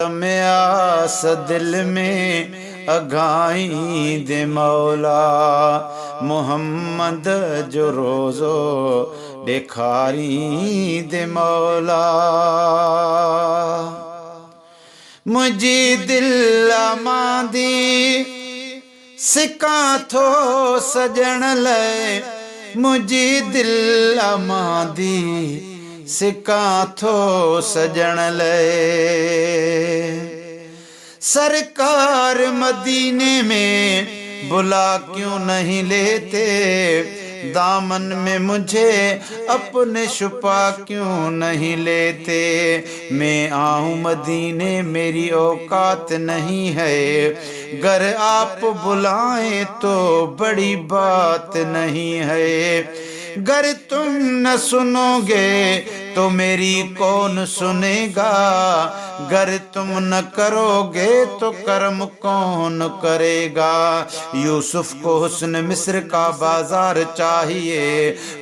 में आस दिल में अघाई दे मौला, मोहम्मद जो रोज़ो ॾेखारी दे मौला। मुझी दिल मांदी सिका थो सजण लाइ, मुझी दिल मांदी सिका थो सजण लाइ। सरकार मदीने में बुला क्यों नहीं लेते, दामन में मुझे अपने छुपा क्यों नहीं लेते। मैं आऊं मदीने मेरी औकात नहीं है, गर आप बुलाएं तो बड़ी बात नहीं है। गर तुम न सुनोगे तो मेरी कौन सुनेगा, गर तुम न करोगे तो कर्म कौन करेगा। यूसुफ को हुस्न मिस्र का बाजार चाहिए,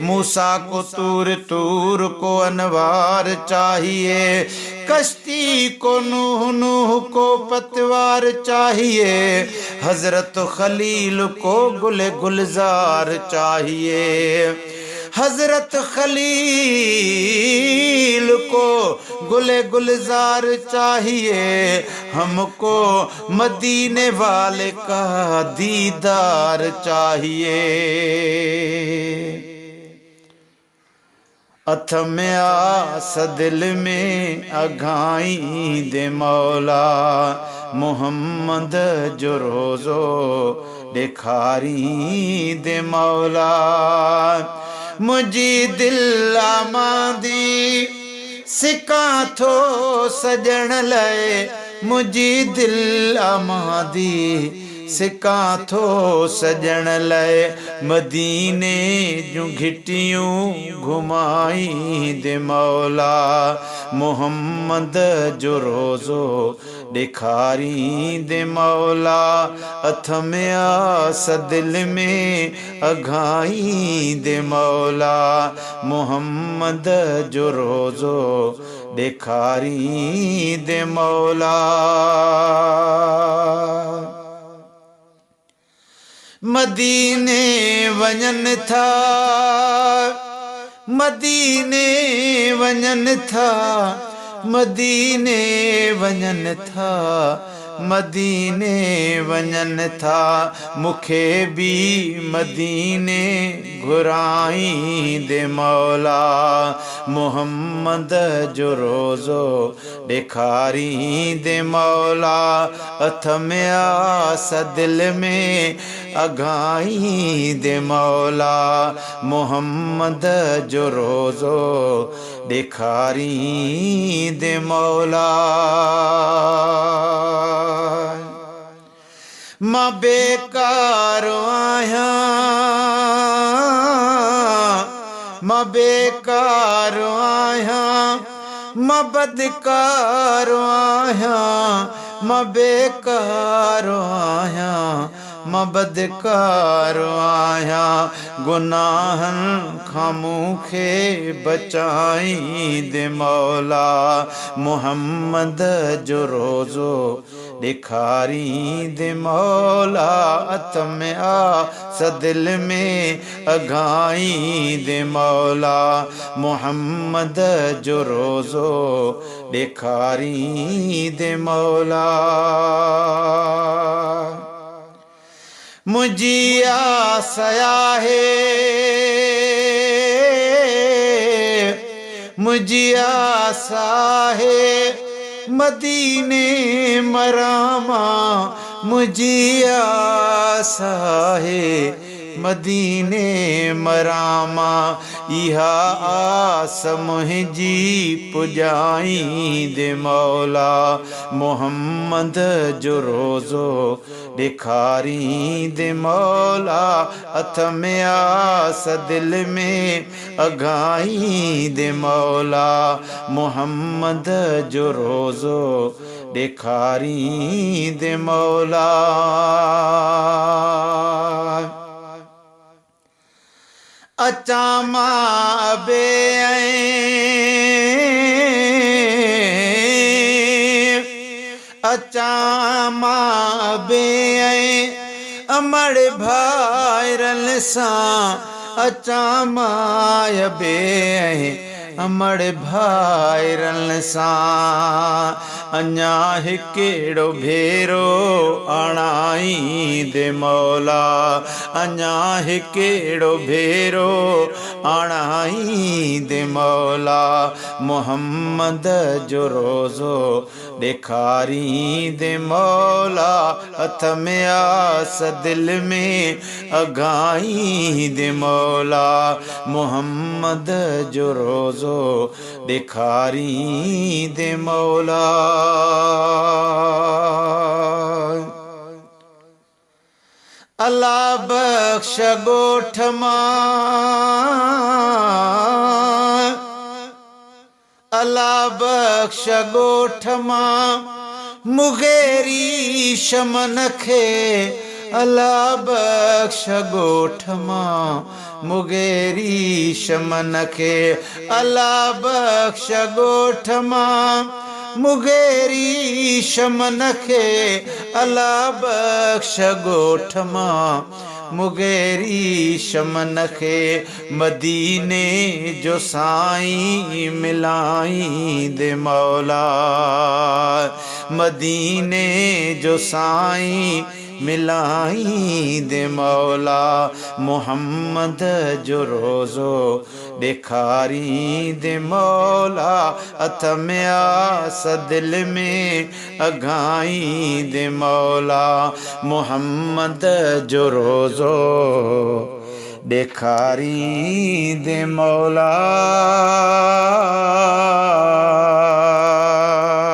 मूसा को तूर, तूर को अनवार चाहिए, कश्ती को नूह, नूह को पतवार चाहिए, हजरत खलील को गुल गुलजार चाहिए। हजरत खलील को गुले गुलजार चाहिए, हमको मदीने वाले का दीदार चाहिए। अथ में आस दिल में अघाई दे मौला, मोहम्मद जो रोज़ो ॾेखारी दे मौला। मुझी दिल मांदी सिका थो सजण लाइ, मुझी दिल मांदी सिका थो सजण लाइ। मदीने जूं घिटियूं घुमाई दे मौला, मोहम्मद जो रोज़ो ॾेखारी दे मौला। अथ में आस दिल में अघाई दे मौला, मोहम्मद जो रोज़ो ॾेखारी दे मौला। मदीने वञनि था, मदीने वञनि था, मदीने वञनि था, मदीने वञनि था। मूंखे बि मदीने घुराई दे मौला, मोहम्मद जो रोज़ो ॾेखारी दे मौला। अथ में आस दिल में अघाई दे मौला, मोहम्मद जो रोज़ो ॾेखारी दे मौला। मां बेकार आहियां, मां बेकार आहियां, मां बदकार आहियां, मां बेकार आहियां, मां बदकार आहियां। गुनाहनि खां मूंखे बचाई दे मौला, मोहम्मद जो रोज़ो ॾेखारी दे मौला। अथ में आस दिल में अघाई दे मौला, मोहम्मद जो रोज़ो ॾेखारी दे मौला। मुझी आस आहे, मुझी आस आहे, मदीने मरामा, मुझी आस आहे, मदीने मरामा। इहा आस मुंहिंजी पुॼाई दे मौला, मोहम्मद जो रोज़ो ॾेखारी दे मौला। अथ में आस दिल में अघाई दे मौला, मोहम्मद जो रोज़ो ॾेखारी दे मौला। अचा मां बे अचां मां बे अमड़ भाइरल सां अचां मां बे अमड़ भाइरल सां अञा हिकिड़ो भेरो आणाई दे मौला अञा हिकिड़ो भेरो आणाई दे मौला मोहम्मद जो रोज़ो ॾेखारी दे मौला हथ में आस दिल में अगाई दे मौला मोहम्मद जो रोज़ो ॾेखारी दे मौला अल्लाह बख्श गोठ मां अल्लाह बख्श गोठ मां मुगेरी शमन खे अल्लाह बख्श गोठ मां मुगेरी शमन खे अल्लाह बख्श गोठ मां मुगेरी शमन खे अल्लाह बख्श गोठ मां मुगेरी शमन खे मदीने जो साईं मिलाई दे मौला मदीने जो साईं मिलाई दे मौला मोहम्मद जो रोज़ो ॾेखारी दे मौला हथ में आस दिल में अघाई दे मौला मोहम्मद जो रोज़ो ॾेखारी दे मौला।